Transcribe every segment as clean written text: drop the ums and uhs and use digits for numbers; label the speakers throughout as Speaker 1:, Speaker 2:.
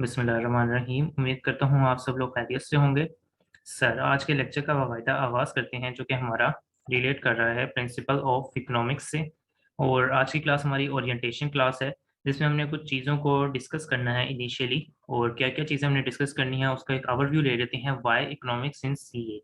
Speaker 1: बिस्मिल्लाहिर्रहमानिर्रहीम। उम्मीद करता हूँ आप सब लोग खैरियत से होंगे। सर, आज के लेक्चर का बाकायदा आगाज़ करते हैं, जो कि हमारा रिलेट कर रहा है प्रिंसिपल ऑफ इकोनॉमिक्स से। और आज की क्लास हमारी ओरिएंटेशन क्लास है, जिसमें हमने कुछ चीज़ों को डिस्कस करना है इनिशियली। और क्या-क्या चीज़ें हमने डिस्कस करनी है, उसका एक ओवरव्यू ले लेते हैं। Why economics in CA.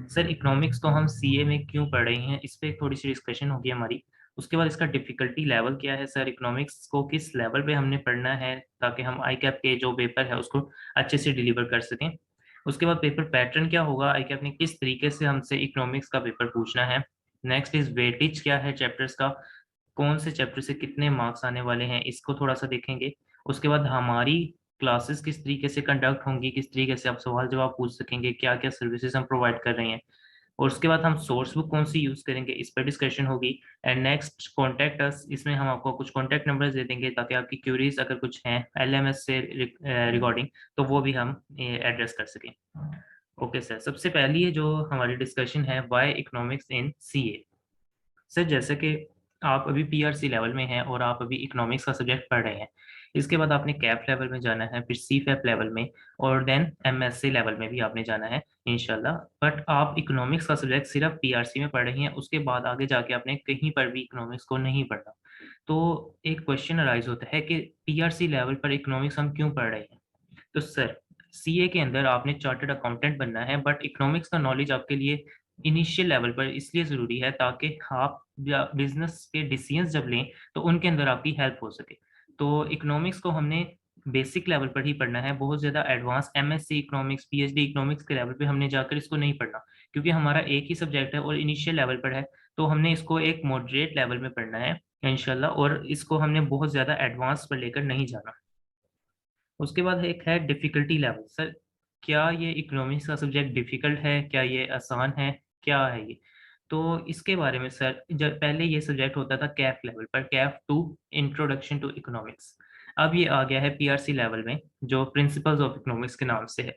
Speaker 1: Sir, economics तो हम सीए में क्यों पढ़ रहे हैं, इस पे थोड़ी-सी डिस्कशन होगी हमारी। उसके बाद इसका डिफ़िकल्टी लेवल क्या है सर, इकोनॉमिक्स को किस लेवल पे हमने पढ़ना है, ताकि हम आईकैप के जो पेपर है उसको अच्छे से डिलीवर कर सकें। उसके बाद पेपर पैटर्न क्या होगा, आईकैप ने किस तरीके से हमसे इकोनॉमिक्स का पेपर पूछना है। नेक्स्ट इज़ वेटेज क्या है चैप्टर्स का, कौन से चैप्टर से कितने मार्क्स आने वाले हैं, इसको थोड़ा-सा देखेंगे। उसके बाद हमारी क्लासेस किस तरीके से कंडक्ट होंगी, किस तरीके से आप सवाल-जवाब पूछ सकेंगे, क्या-क्या सर्विसेज़ हम प्रोवाइड कर रहे हैं। और उसके बाद हम सोर्स बुक कौन-सी यूज़ करेंगे, इस पे डिस्कशन होगी। एंड नेक्स्ट कॉन्टैक्ट अस, इसमें हम आपको कुछ कॉन्टैक्ट नंबर्स दे देंगे, ताकि आपकी क्वेरीज़ अगर कुछ हैं एलएमएस से रिगार्डिंग, तो वो भी हम एड्रेस कर सकें। ओके सर, सबसे पहली जो हमारी डिस्कशन है, why economics in CA. Sir, जैसे कि आप अभी पीआरसी लेवल में हैं और आप अभी इकोनॉमिक्स का सब्जेक्ट पढ़ रहे हैं। इसके बाद आपने कैप लेवल में जाना है, फिर सीफैप लेवल में, और देन एमएससी लेवल में भी आपने जाना है इंशाल्लाह। बट आप इकोनॉमिक्स का सब्जेक्ट सिर्फ पीआरसी में पढ़ रही हैं, उसके बाद आगे जाके आपने कहीं पर भी इकोनॉमिक्स को नहीं पढ़ना। तो एक क्वेश्चन अराइज़ होता है कि पीआरसी लेवल पर इकोनॉमिक्स हम क्यों पढ़ रहे हैं? तो सर, सीए के अंदर आपने चार्टर्ड अकाउंटेंट बनना है, बट इकोनॉमिक्स का नॉलेज आपके लिए इनिशियल लेवल पर इसलिए ज़रूरी है, ताकि आप बिज़नेस के डिसीजंस जब लें, तो उनके अंदर आपकी हेल्प हो सके। तो इकोनॉमिक्स को हमने बेसिक लेवल पर ही पढ़ना है, बहुत ज़्यादा advance MSc economics, PhD economics के लेवल पे हमने जाकर इसको नहीं पढ़ना, क्योंकि हमारा एक ही सब्जेक्ट है और इनिशियल लेवल पर है, तो हमने इसको एक मॉडरेट लेवल में पढ़ना है इंशाल्लाह, और इसको हमने बहुत ज़्यादा एडवांस पर लेकर नहीं जाना। उसके बाद एक है डिफ़िकल्टी लेवल। सर, क्या ये इकोनॉमिक्स का सब्जेक्ट डिफ़िकल्ट है? क्या ये आसान है? क्या है ये? तो इसके बारे में सर, जब पहले ये सब्जेक्ट होता था कैफ लेवल पर, कैफ 2 इंट्रोडक्शन टू इकोनॉमिक्स। अब ये आ गया है पीआरसी लेवल में, जो प्रिंसिपल्स ऑफ इकोनॉमिक्स के नाम से है।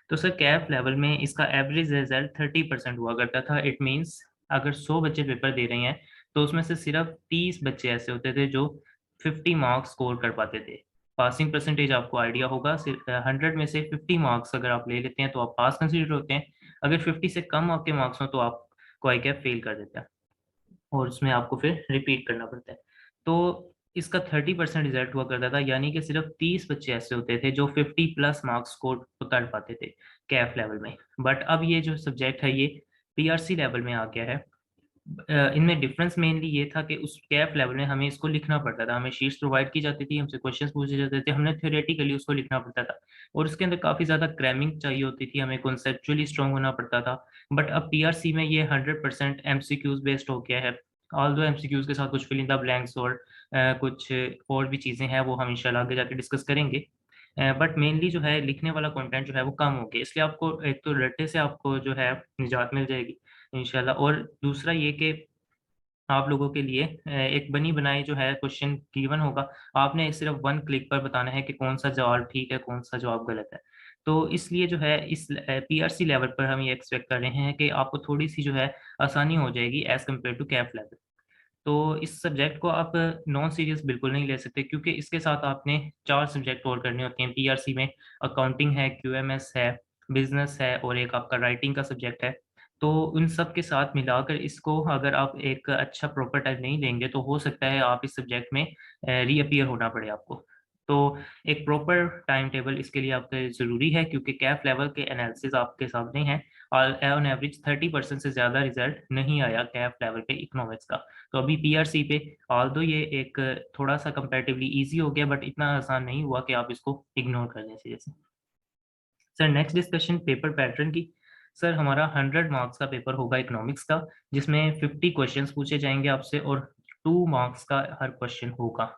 Speaker 1: तो सर, कैफ लेवल में इसका एवरेज रिज़ल्ट 30% हुआ करता था। इट मीन्स अगर 100 बच्चे पेपर दे रहे हैं, तो उसमें से सिर्फ़ 30 बच्चे ऐसे होते थे जो 50 मार्क्स स्कोर कर पाते थे। पासिंग परसेंटेज आपको आइडिया होगा, 100 में से 50 मार्क्स अगर आप ले लेते हैं, तो आप पास कंसीडर होते हैं। अगर 50 से कम आपके मार्क्स हों, तो आपको आईकैप फेल कर देता है और उसमें आपको फिर रिपीट करना पड़ता है। तो इसका 30% रिज़ल्ट हुआ करता था, यानी कि सिर्फ़ 30 बच्चे ऐसे होते थे जो 50 प्लस मार्क्स स्कोर कर पाते थे कैफ लेवल में। बट अब ये जो सब्जेक्ट है, ये पीआरसी लेवल में आ गया है। इनमें डिफरेंस मेनली ये था कि उस कैप लेवल में हमें इसको लिखना पड़ता था। हमें शीट्स प्रोवाइड की जाती थी, हमसे क्वेश्चंस पूछे जाते थे, हमने थ्योरेटिकली उसको लिखना पड़ता था और उसके अंदर काफ़ी ज़्यादा क्रैमिंग चाहिए होती थी, हमें कॉन्सेप्चुअली स्ट्रॉन्ग होना पड़ता था। बट अब पीआरसी में ये 100% एमसीक्यूज़ बेस्ड हो गया है। ऑल्दो एमसीक्यूज़ के साथ कुछ फिल इन द ब्लैंक्स और कुछ और भी चीज़ें हैं, वो हम इंशाल्लाह आगे जाके डिस्कस करेंगे। बट मेनली जो है लिखने वाला कंटेंट जो है वो कम हो गया, इसलिए आपको एक तो रट्टे से आपको जो है निजात मिल जाएगी इंशाल्लाह। और दूसरा ये कि आप लोगों के लिए एक बनी-बनाई जो है क्वेश्चन गिवन होगा। आपने सिर्फ़ 1 क्लिक पर बताना है कि कौन-सा जवाब ठीक है, कौन-सा जवाब गलत है। तो इसलिए जो है इस पीआरसी लेवल पर हम ये एक्सपेक्ट कर रहे हैं कि आपको थोड़ी-सी जो है आसानी हो जाएगी as compared to CAF level. तो इस सब्जेक्ट को आप नॉन सीरियस बिल्कुल नहीं ले सकते, क्योंकि इसके साथ आपने 4 सब्जेक्ट और करने होते हैं पीआरसी में। अकाउंटिंग है, क्यूएमएस है, बिज़नेस है और एक आपका राइटिंग का सब्जेक्ट है। तो उन सब के साथ मिलाकर इसको अगर आप एक अच्छा प्रॉपर टाइम नहीं लेंगे, तो हो सकता है आप इस सब्जेक्ट में रीअपीयर होना पड़े आपको। तो एक प्रॉपर टाइम टेबल इसके लिए आपके ज़रूरी है, क्योंकि कैफ लेवल के एनालिसिस आपके सामने हैं और ऑन एवरेज 30% से ज़्यादा रिज़ल्ट नहीं आया कैफ लेवल पे इकोनॉमिक्स का। तो अभी पीआरसी पे ऑल्दो ये एक थोड़ा-सा कंपैरेटिवली ईज़ी हो गया, बट इतना आसान नहीं हुआ कि आप इसको इग्नोर कर दें सीधे से। Sir, next discussion paper pattern की। सर, हमारा 100 मार्क्स का पेपर होगा इकोनॉमिक्स का, जिसमें 50 क्वेश्चंस पूछे जाएँगे आपसे और 2 मार्क्स का हर क्वेश्चन होगा।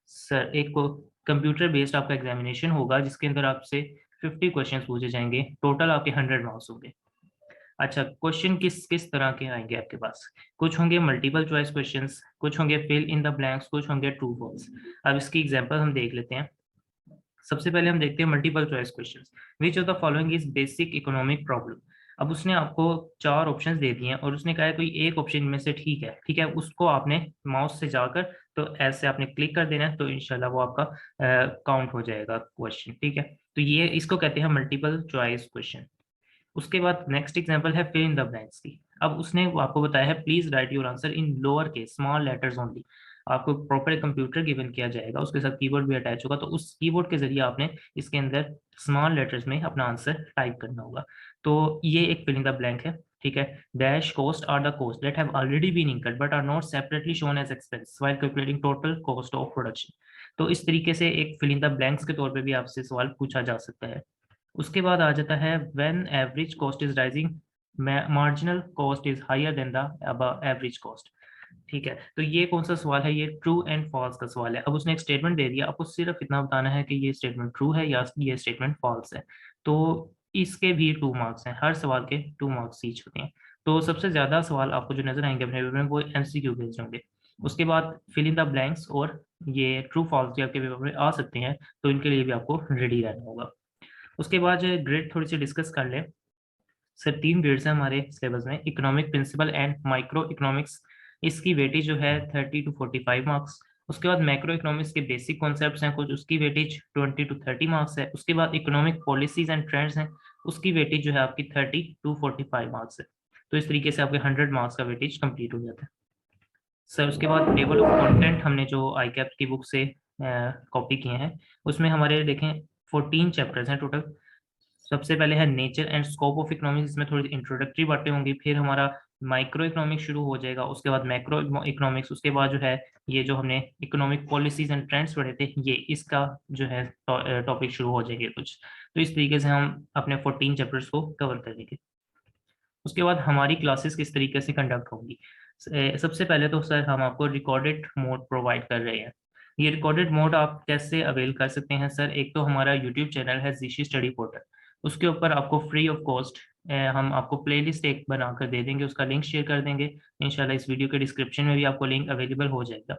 Speaker 1: सर, एक को कंप्यूटर बेस्ड आपका एग्ज़ामिनेशन होगा, जिसके अंदर आपसे 50 क्वेश्चंस पूछे जाएँगे, टोटल आपके 100 मार्क्स होंगे। अच्छा, क्वेश्चन किस किस तरह के आएँगे आपके पास? कुछ होंगे मल्टीपल चॉइस क्वेश्चंस, कुछ होंगे फिल इन द ब्लैंक्स, कुछ होंगे ट्रू फॉल्स। अब इसकी एग्ज़ाम्पल हम देख लेते हैं। सबसे पहले हम देखते हैं multiple choice questions. Which of the following is basic economic problem? अब उसने आपको 4 ऑप्शंस दे दिए हैं और उसने कहा है कोई एक ऑप्शन इनमें से ठीक है, उसको आपने माउस से जाकर तो ऐसे आपने क्लिक कर देना है, तो इंशाल्लाह वो आपका काउंट हो जाएगा क्वेश्चन, ठीक है। तो ये इसको कहते हैं मल्टीपल चॉइस क्वेश्चन। उसके बाद नेक्स्ट एग्जांपल है फिल इन द ब्लैंक्स की। अब उसने वो आपको बताया है please right your answer in lower case small letters only. आपको प्रॉपर कंप्यूटर गिवन किया जाएगा, उसके साथ कीबोर्ड भी अटैच होगा, तो उस कीबोर्ड के जरिए आपने इसके अंदर स्मॉल लेटर्स में अपना आंसर टाइप करना होगा। तो ये एक फिल इन द ब्लैंक है, ठीक है। Dash cost are the cost that have already been incurred but are not separately shown as expense while calculating total cost of production. तो इस तरीके से एक फिल इन द ब्लैंक्स के तौर पे भी आपसे सवाल पूछा जा सकता है। उसके बाद आ जाता है when average cost is rising marginal cost is higher than the average cost, ठीक है। तो ये कौन सा सवाल है, ये ट्रू एंड फॉल्स का सवाल है। अब उसने एक स्टेटमेंट दे दिया, आपको सिर्फ इतना बताना है कि ये स्टेटमेंट ट्रू है या ये स्टेटमेंट फॉल्स है। तो इसके भी 2 मार्क्स हैं, हर सवाल के 2 मार्क्स ईच होते हैं। तो सबसे ज्यादा सवाल आपको जो नजर आएंगे अपने पेपर में वो एमसीक्यू बेस्ड होंगे। उसके बाद फिल इन द ब्लैंक्स और ये ट्रू फॉल्स भी आपके पेपर में आ सकते हैं, तो इनके लिए भी आपको रेडी रहना होगा। उसके बाद जो ग्रेड थोड़ी सी डिस्कस कर लें। सर 3 ग्रेड्स हैं हमारे सिलेबस में, economic principle and microeconomics. इसकी वेटेज जो है 30 टू 45 मार्क्स। उसके बाद मैक्रो इकोनॉमिक्स के बेसिक कॉन्सेप्ट्स हैं कुछ, उसकी वेटेज 20 टू 30 मार्क्स है। उसके बाद इकोनॉमिक पॉलिसीज एंड ट्रेंड्स हैं, उसकी वेटेज जो है आपकी 30 टू 45 मार्क्स है। तो इस तरीके से आपके 100 मार्क्स का वेटेज कंप्लीट हो जाता है। सर उसके बाद टेबल ऑफ कंटेंट हमने जो आई कैप की बुक से कॉपी किए हैं, उसमें हमारे देखें 14 चैप्टर्स हैं टोटल। सबसे पहले है nature and scope of economics, इसमें थोड़ी इंट्रोडक्टरी बातें होंगी, फिर हमारा माइक्रो इकोनॉमिक्स शुरू हो जाएगा, उसके बाद मैक्रो इकोनॉमिक्स, उसके बाद जो है ये जो हमने इकोनॉमिक पॉलिसीज एंड ट्रेंड्स पढ़े थे ये इसका जो है टॉपिक शुरू हो जाएंगे कुछ। तो इस तरीके से हम अपने 14 चैप्टर्स को कवर करेंगे। उसके बाद हमारी क्लासेस किस तरीके से कंडक्ट होंगी। सबसे पहले तो सर हम आपको रिकॉर्डेड मोड प्रोवाइड कर रहे हैं। ये रिकॉर्डेड मोड आप कैसे अवेल कर सकते हैं सर, एक तो हमारा यूट्यूब चैनल है जीशी स्टडी पोर्टल, उसके ऊपर आपको फ्री ऑफ कॉस्ट हम आपको प्लेलिस्ट एक बनाकर दे देंगे, उसका लिंक शेयर कर देंगे। इंशाल्लाह इस वीडियो के डिस्क्रिप्शन में भी आपको लिंक अवेलेबल हो जाएगा।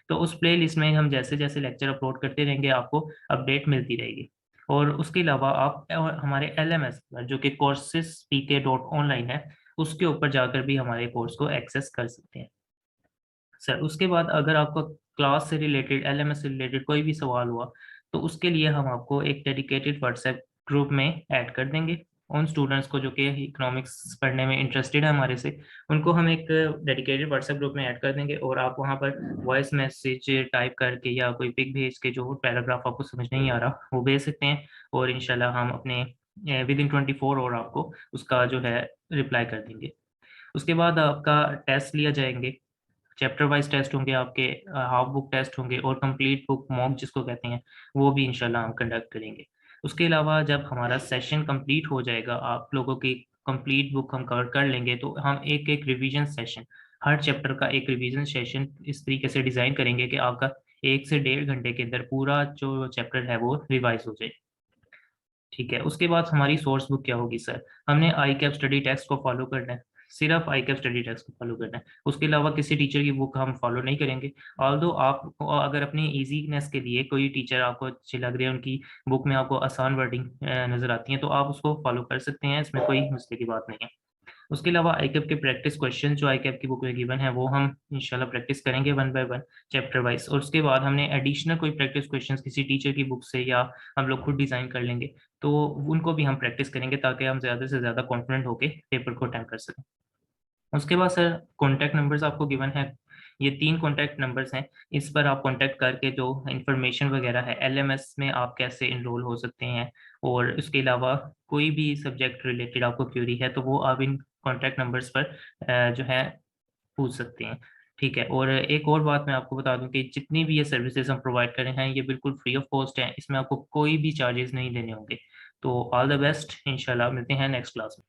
Speaker 1: तो उस प्लेलिस्ट में हम जैसे जैसे लेक्चर अपलोड करते रहेंगे आपको अपडेट मिलती रहेगी। और उसके अलावा आप हमारे LMS जो कि courses.pk.online है, उसके ऊपर जाकर भी हमारे कोर्स को एक्सेस कर सकते हैं। सर उसके बाद अगर आपका क्लास से रिलेटेड LMS से रिलेटेड कोई भी सवाल हुआ, तो उसके लिए हम आपको एक डेडिकेटेड व्हाट्सएप ग्रुप में ऐड कर देंगे। उन स्टूडेंट्स को जो कि इकोनॉमिक्स पढ़ने में इंटरेस्टेड है हमारे से, उनको हम एक डेडिकेटेड व्हाट्सएप ग्रुप में ऐड कर देंगे और आप वहाँ पर वॉइस मैसेज टाइप करके या कोई पिक भेज के जो पैराग्राफ आपको समझ नहीं आ रहा वो भेज सकते हैं, और इंशाल्लाह हम अपने विद इन 24 आवर आपको उसका जो है रिप्लाई कर देंगे। उसके बाद आपका टेस्ट लिया जाएंगे, चैप्टर वाइज टेस्ट होंगे आपके, हाफ बुक टेस्ट होंगे और कंप्लीट बुक मॉक जिसको कहते हैं वो भी इंशाल्लाह हम कंडक्ट करेंगे। उसके अलावा जब हमारा सेशन कंप्लीट हो जाएगा, आप लोगों की कंप्लीट बुक हम कवर कर लेंगे, तो हम एक एक रिवीजन सेशन, हर चैप्टर का एक रिवीजन सेशन इस तरीके से डिज़ाइन करेंगे कि आपका 1 से 1.5 घंटे के अंदर पूरा जो चैप्टर है वो रिवाइज हो जाए, ठीक है। उसके बाद हमारी सोर्स बुक क्या होगी सर, हमने आई कैप स्टडी टेक्स्ट को फॉलो करना है, सिर्फ आई कैप स्टडी टेक्स्ट को फॉलो करना है, उसके अलावा किसी टीचर की बुक हम फॉलो नहीं करेंगे। ऑल्दो आप अगर अपनी इजीनेस के लिए कोई टीचर आपको अच्छी लग रही है, उनकी बुक में आपको आसान वर्डिंग नजर आती है, तो आप उसको फॉलो कर सकते हैं, इसमें कोई मसले की बात नहीं है। उसके अलावा आईकैप के प्रैक्टिस क्वेश्चन जो आईकैप की बुक में गिवन है वो हम इंशाल्लाह प्रैक्टिस करेंगे 1 बाय 1 चैप्टर वाइज, और उसके बाद हमने एडिशनल कोई प्रैक्टिस क्वेश्चंस किसी टीचर की बुक से या हम लोग खुद डिज़ाइन कर लेंगे, तो उनको भी हम प्रैक्टिस करेंगे ताकि हम ज़्यादा से ज़्यादा कॉन्फिडेंट होकर पेपर को अटेम्प्ट कर सकें। उसके बाद सर कॉन्टैक्ट नंबर्स आपको गिवन है, ये 3 कॉन्टैक्ट नंबर्स हैं, इस पर आप कॉन्टैक्ट करके जो इंफॉर्मेशन वगैरह है LMS में आप कैसे इनरोल हो सकते हैं, और उसके अलावा कोई भी सब्जेक्ट रिलेटेड आपको क्यूरी है तो वो आप इन कॉन्टैक्ट नंबर्स पर जो है पूछ सकते हैं, ठीक है। और एक और बात मैं आपको बता दूं कि जितनी भी ये सर्विसेज हम प्रोवाइड कर रहे हैं ये बिल्कुल फ्री ऑफ कॉस्ट हैं, इसमें आपको कोई भी चार्जेस नहीं देने होंगे। तो ऑल द बेस्ट, इंशाल्लाह मिलते हैं नेक्स्ट क्लास में।